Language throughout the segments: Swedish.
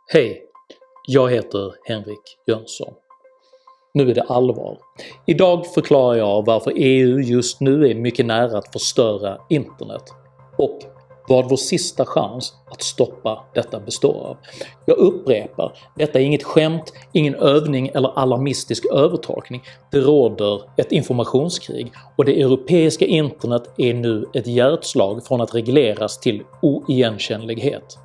Hej, jag heter Henrik Jönsson. Nu är det allvar. Idag förklarar jag varför EU just nu är mycket nära att förstöra internet och vad vår sista chans att stoppa detta består av. Jag upprepar, detta är inget skämt, ingen övning eller alarmistisk övertolkning. Det råder ett informationskrig och det europeiska internet är nu ett hjärtslag från att regleras till oigenkännlighet.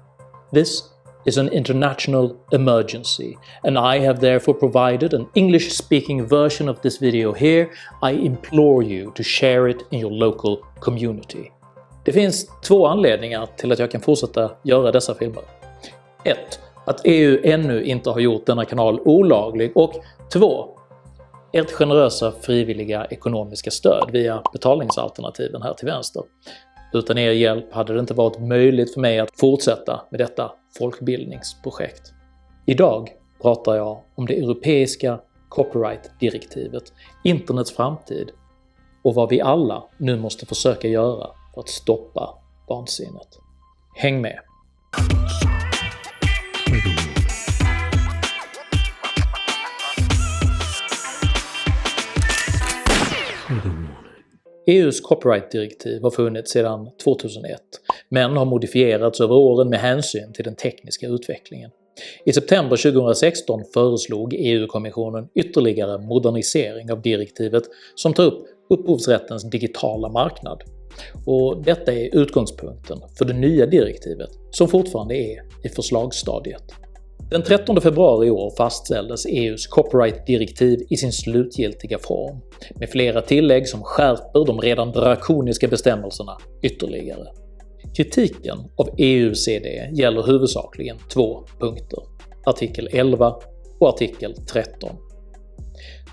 This is an international emergency, and I have therefore provided an English-speaking version of this video here. I implore you to share it in your local community. Det finns två anledningar till att jag kan fortsätta göra dessa filmer. 1. Att EU ännu inte har gjort denna kanal olaglig, och 2. Ert generösa frivilliga ekonomiska stöd via betalningsalternativen här till vänster. Utan er hjälp hade det inte varit möjligt för mig att fortsätta med detta folkbildningsprojekt. Idag pratar jag om det europeiska copyright-direktivet, internets framtid och vad vi alla nu måste försöka göra för att stoppa vansinnet. Häng med! EUs copyright-direktiv har funnits sedan 2001, men har modifierats över åren med hänsyn till den tekniska utvecklingen. I september 2016 föreslog EU-kommissionen ytterligare modernisering av direktivet som tar upp upphovsrättens digitala marknad. Och detta är utgångspunkten för det nya direktivet som fortfarande är i förslagsstadiet. Den 13 februari i år fastställdes EUs copyright-direktiv i sin slutgiltiga form, med flera tillägg som skärper de redan drakoniska bestämmelserna ytterligare. Kritiken av EU-CD gäller huvudsakligen två punkter, artikel 11 och artikel 13.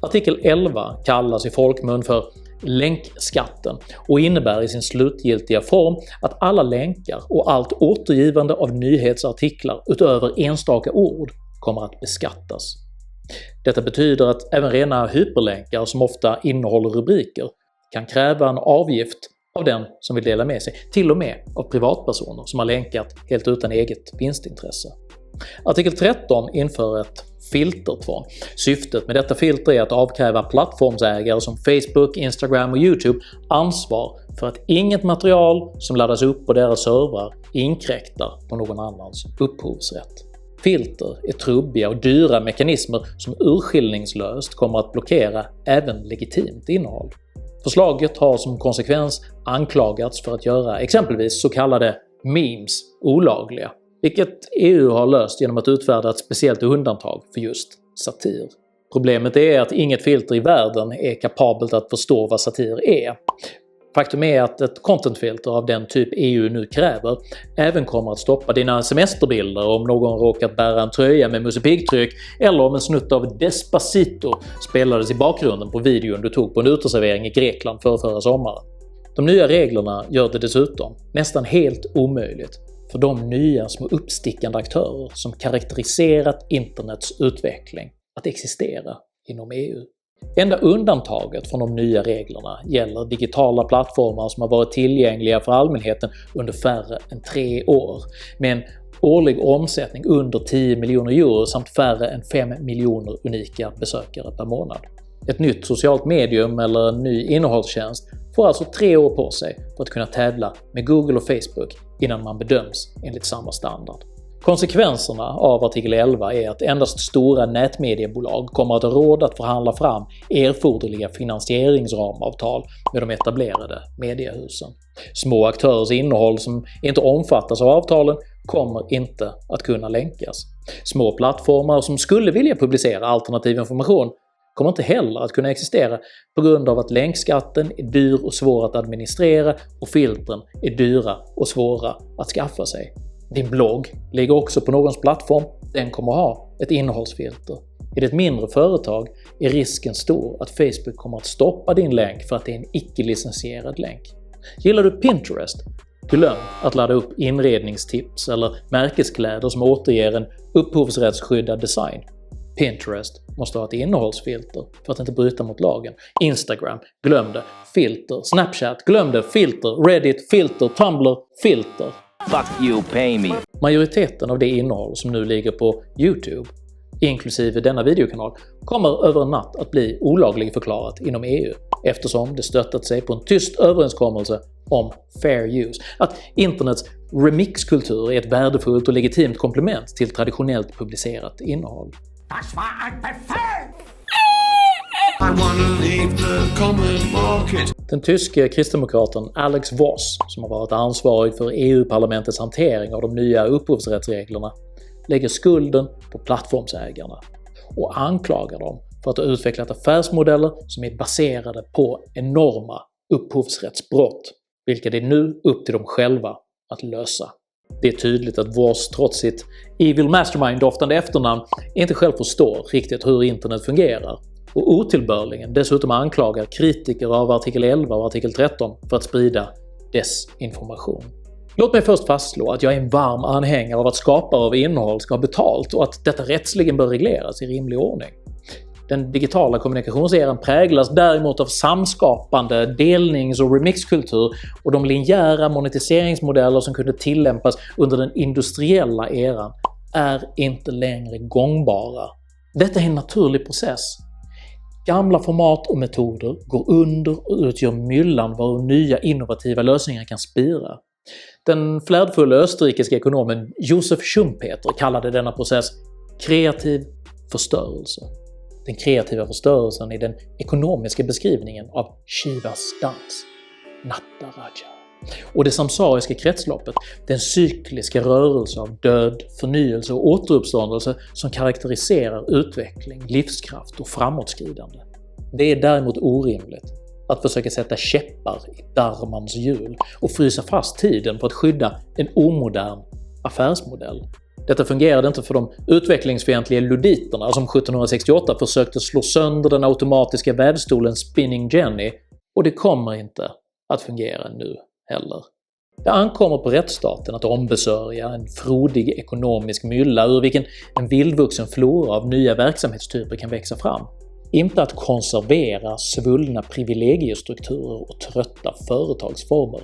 Artikel 11 kallas i folkmun för länkskatten och innebär i sin slutgiltiga form att alla länkar och allt återgivande av nyhetsartiklar utöver enstaka ord kommer att beskattas. Detta betyder att även rena hyperlänkar som ofta innehåller rubriker kan kräva en avgift av den som vill dela med sig, till och med av privatpersoner som har länkat helt utan eget vinstintresse. Artikel 13 inför ett filtertvång. Syftet med detta filter är att avkräva plattformsägare som Facebook, Instagram och YouTube ansvar för att inget material som laddas upp på deras servrar inkräktar på någon annans upphovsrätt. Filter är trubbiga och dyra mekanismer som urskillningslöst kommer att blockera även legitimt innehåll. Förslaget har som konsekvens anklagats för att göra exempelvis så kallade memes olagliga, vilket EU har löst genom att utfärda ett speciellt undantag för just satir. Problemet är att inget filter i världen är kapabelt att förstå vad satir är. Faktum är att ett contentfilter av den typ EU nu kräver även kommer att stoppa dina semesterbilder om någon råkat bära en tröja med Musse Pigg-tryck eller om en snutt av Despacito spelades i bakgrunden på videon du tog på en uteservering i Grekland förra sommaren. De nya reglerna gör det dessutom nästan helt omöjligt för de nya små uppstickande aktörer som karaktäriserat internets utveckling att existera inom EU. Enda undantaget från de nya reglerna gäller digitala plattformar som har varit tillgängliga för allmänheten under färre än 3 år, med en årlig omsättning under 10 miljoner euro samt färre än 5 miljoner unika besökare per månad. Ett nytt socialt medium eller en ny innehållstjänst får alltså 3 år på sig för att kunna tävla med Google och Facebook innan man bedöms enligt samma standard. Konsekvenserna av artikel 11 är att endast stora nätmediebolag kommer att ha råd att förhandla fram erforderliga finansieringsramavtal med de etablerade mediehusen. Små aktörers innehåll som inte omfattas av avtalen kommer inte att kunna länkas. Små plattformar som skulle vilja publicera alternativ information kommer inte heller att kunna existera på grund av att länkskatten är dyr och svår att administrera och filtren är dyra och svåra att skaffa sig. Din blogg ligger också på någons plattform, den kommer att ha ett innehållsfilter. I ett mindre företag är risken stor att Facebook kommer att stoppa din länk för att det är en icke-licensierad länk. Gillar du Pinterest? Glöm att ladda upp inredningstips eller märkeskläder som återger en upphovsrättsskyddad design. Pinterest måste ha ett innehållsfilter för att inte bryta mot lagen. Instagram, glöm det, filter. Snapchat, glöm det, filter. Reddit, filter. Tumblr, filter. Fuck you, pay me. Majoriteten av det innehåll som nu ligger på YouTube, inklusive denna videokanal, kommer över en natt att bli olagligförklarat inom EU eftersom det stöttat sig på en tyst överenskommelse om fair use. Att internets remixkultur är ett värdefullt och legitimt komplement till traditionellt publicerat innehåll. Das war ein Befehl! I wanna leave the common market. Den tyske kristdemokraten Alex Voss, som har varit ansvarig för EU-parlamentets hantering av de nya upphovsrättsreglerna, lägger skulden på plattformsägarna och anklagar dem för att ha utvecklat affärsmodeller som är baserade på enorma upphovsrättsbrott, vilka det är nu upp till dem själva att lösa. Det är tydligt att Voss trots sitt Evil Mastermind-doftande efternamn inte själv förstår riktigt hur internet fungerar och otillbörligen dessutom anklagar kritiker av artikel 11 och artikel 13 för att sprida desinformation. Låt mig först fastslå att jag är en varm anhängare av att skapare av innehåll ska ha betalt och att detta rättsligen bör regleras i rimlig ordning. Den digitala kommunikationseran präglas däremot av samskapande, delnings- och remixkultur och de linjära monetiseringsmodeller som kunde tillämpas under den industriella eran är inte längre gångbara. Detta är en naturlig process. Gamla format och metoder går under och utgör myllan var nya innovativa lösningar kan spira. Den flärdfulla österrikiska ekonomen Josef Schumpeter kallade denna process kreativ förstörelse. Den kreativa förstörelsen är den ekonomiska beskrivningen av Shivas dans, Nataraja. Och det samsariska kretsloppet, den cykliska rörelse av död, förnyelse och återuppståndelse som karaktäriserar utveckling, livskraft och framåtskridande. Det är däremot orimligt att försöka sätta käppar i Dharmans hjul och frysa fast tiden för att skydda en omodern affärsmodell. Detta fungerade inte för de utvecklingsfientliga luditerna som 1768 försökte slå sönder den automatiska vävstolen Spinning Jenny, och det kommer inte att fungera nu heller. Det ankommer på rättsstaten att ombesörja en frodig ekonomisk mylla ur vilken en vildvuxen flora av nya verksamhetstyper kan växa fram. Inte att konservera svullna privilegiestrukturer och trötta företagsformer.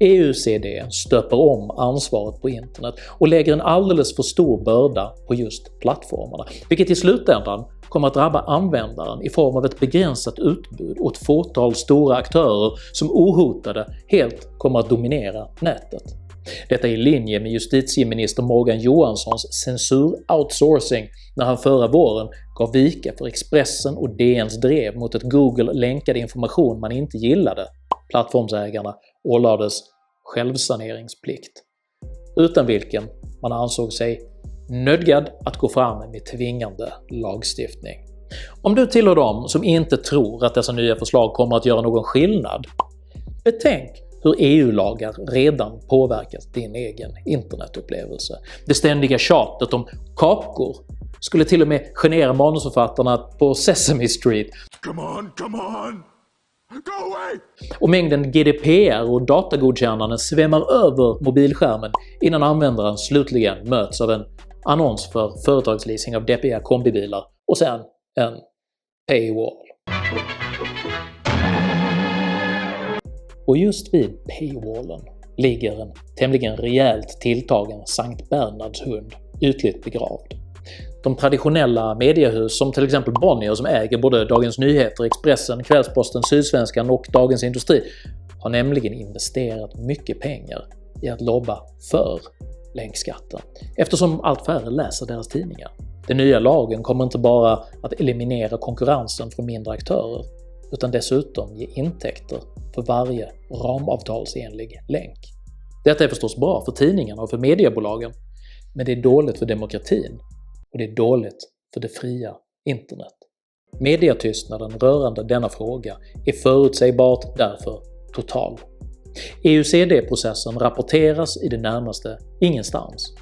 EUCD stöper om ansvaret på internet och lägger en alldeles för stor börda på just plattformarna, vilket i slutändan kommer att drabba användaren i form av ett begränsat utbud och ett fåtal stora aktörer som ohotade helt kommer att dominera nätet. Detta är i linje med justitieminister Morgan Johanssons censur-outsourcing när han förra våren gav vika för Expressen och DNs drev mot att Google länkade information man inte gillade. Plattformsägarna ålades självsaneringsplikt, utan vilken man ansåg sig nödgad att gå fram med tvingande lagstiftning. Om du tillhör dem som inte tror att dessa nya förslag kommer att göra någon skillnad, betänk hur EU-lagar redan påverkat din egen internetupplevelse. Det ständiga tjatet om kakor skulle till och med genera manusförfattarna på Sesame Street. Come on! Go away! Och mängden GDPR och datagodkännanden svämmar över mobilskärmen innan användaren slutligen möts av en annons för företagsleasing av deppiga kombibilar och sen en paywall. Och just vid paywallen ligger en tämligen rejält tilltagen Sankt Bernhards hund ytligt begravd. De traditionella mediehus som till exempel Bonnier, som äger både Dagens Nyheter, Expressen, Kvällsposten, Sydsvenskan och Dagens Industri, har nämligen investerat mycket pengar i att lobba för länkskatten, eftersom allt färre läser deras tidningar. Den nya lagen kommer inte bara att eliminera konkurrensen från mindre aktörer, utan dessutom ge intäkter för varje ramavtalsenlig länk. Detta är förstås bra för tidningarna och för mediebolagen, men det är dåligt för demokratin och det är dåligt för det fria internet. Mediatystnaden rörande denna fråga är förutsägbart därför total. EUCD-processen rapporteras i det närmaste ingenstans.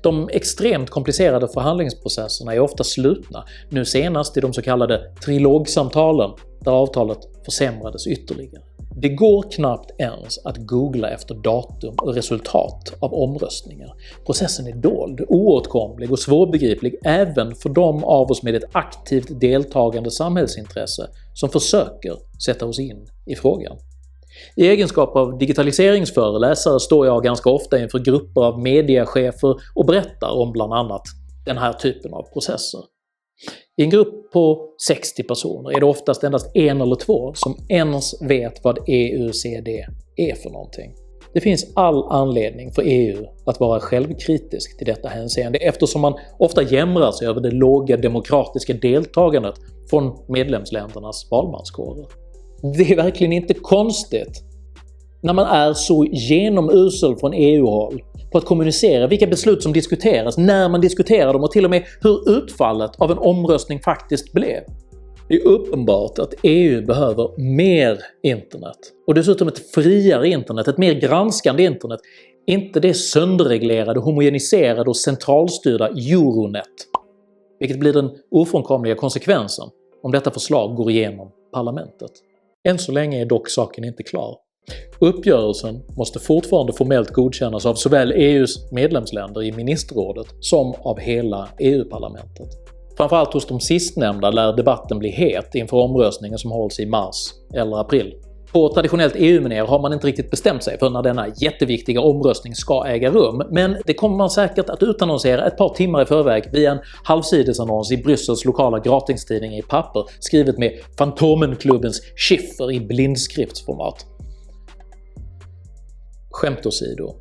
De extremt komplicerade förhandlingsprocesserna är ofta slutna, nu senast i de så kallade trilogsamtalen där avtalet försämrades ytterligare. Det går knappt ens att googla efter datum och resultat av omröstningar. Processen är dold, oåtkomlig och svårbegriplig även för de av oss med ett aktivt deltagande samhällsintresse som försöker sätta oss in i frågan. I egenskap av digitaliseringsföreläsare står jag ganska ofta inför grupper av mediechefer och berättar om bland annat den här typen av processer. I en grupp på 60 personer är det oftast endast en eller två som ens vet vad EUCD är för någonting. Det finns all anledning för EU att vara självkritisk till detta hänseende eftersom man ofta jämrar sig över det låga demokratiska deltagandet från medlemsländernas valmanskårer. Det är verkligen inte konstigt när man är så genomusel från EU-håll på att kommunicera vilka beslut som diskuteras, när man diskuterar dem och till och med hur utfallet av en omröstning faktiskt blev. Det är uppenbart att EU behöver mer internet och dessutom ett friare internet, ett mer granskande internet, inte det sönderreglerade, homogeniserade och centralstyrda Euronet, vilket blir den ofrånkomliga konsekvensen om detta förslag går igenom parlamentet. Än så länge är dock saken inte klar. Uppgörelsen måste fortfarande formellt godkännas av såväl EUs medlemsländer i ministerrådet som av hela EU-parlamentet. Framförallt hos de sistnämnda lär debatten bli het inför omröstningen som hålls i mars eller april. På traditionellt EU-manér har man inte riktigt bestämt sig för när denna jätteviktiga omröstning ska äga rum, men det kommer man säkert att utannonsera ett par timmar i förväg via en halvsidesannons i Bryssels lokala gratistidning i papper skrivet med Fantomenklubbens chiffer i blindskriftsformat. Skämt åsido,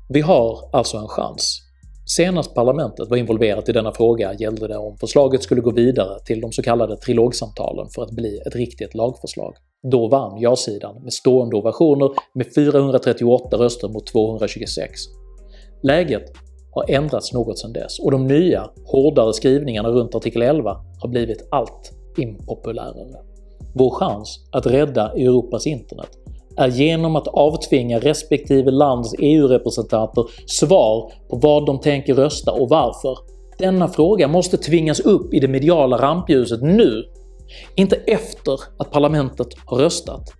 vi har alltså en chans. Senast parlamentet var involverat i denna fråga gällde det om förslaget skulle gå vidare till de så kallade trilogsamtalen för att bli ett riktigt lagförslag. Då vann ja-sidan med stående ovationer med 438 röster mot 226. Läget har ändrats något sedan dess och de nya, hårdare skrivningarna runt artikel 11 har blivit allt impopulärare. Vår chans att rädda Europas internet är genom att avtvinga respektive lands EU-representanter svar på vad de tänker rösta och varför. Denna fråga måste tvingas upp i det mediala rampljuset nu, inte efter att parlamentet har röstat.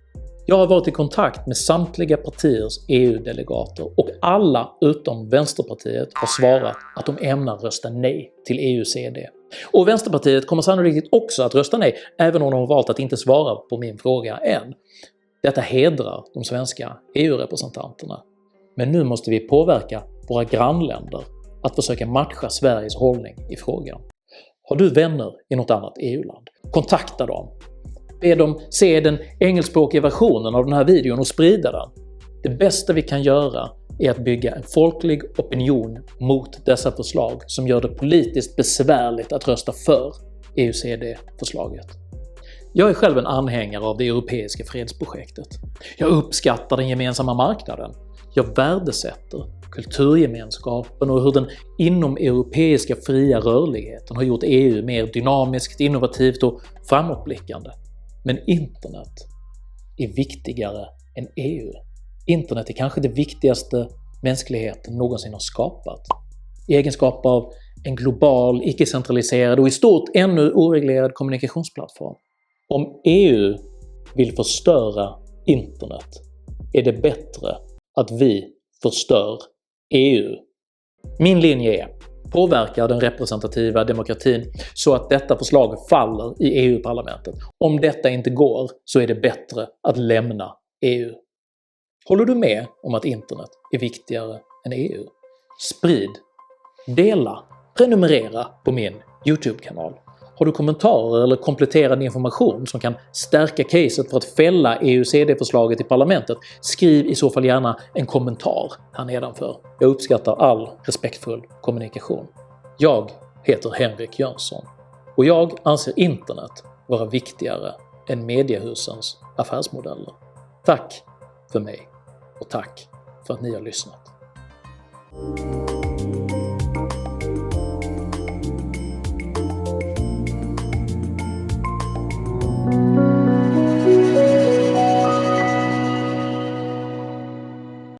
Jag har varit i kontakt med samtliga partiers EU-delegater och alla utom Vänsterpartiet har svarat att de ämnar rösta nej till EUCD. Och Vänsterpartiet kommer sannolikt också att rösta nej, även om de har valt att inte svara på min fråga än. Detta hedrar de svenska EU-representanterna. Men nu måste vi påverka våra grannländer att försöka matcha Sveriges hållning i frågan. Har du vänner i något annat EU-land? Kontakta dem. Be dem se den engelskspråkiga versionen av den här videon och sprida den. Det bästa vi kan göra är att bygga en folklig opinion mot dessa förslag som gör det politiskt besvärligt att rösta för EUCD-förslaget. Jag är själv en anhängare av det europeiska fredsprojektet. Jag uppskattar den gemensamma marknaden. Jag värdesätter kulturgemenskapen och hur den inomeuropeiska fria rörligheten har gjort EU mer dynamiskt, innovativt och framåtblickande. Men internet är viktigare än EU. Internet är kanske det viktigaste mänskligheten någonsin har skapat. I egenskap av en global, icke-centraliserad och i stort ännu oreglerad kommunikationsplattform. Om EU vill förstöra internet är det bättre att vi förstör EU. Min linje är: påverka den representativa demokratin så att detta förslag faller i EU-parlamentet. Om detta inte går så är det bättre att lämna EU. Håller du med om att internet är viktigare än EU? Sprid, dela, prenumerera på min YouTube-kanal. Har du kommentarer eller kompletterande information som kan stärka caset för att fälla EUCD-förslaget i parlamentet, skriv i så fall gärna en kommentar här nedanför. Jag uppskattar all respektfull kommunikation. Jag heter Henrik Jönsson och jag anser internet vara viktigare än mediehusens affärsmodeller. Tack för mig och tack för att ni har lyssnat.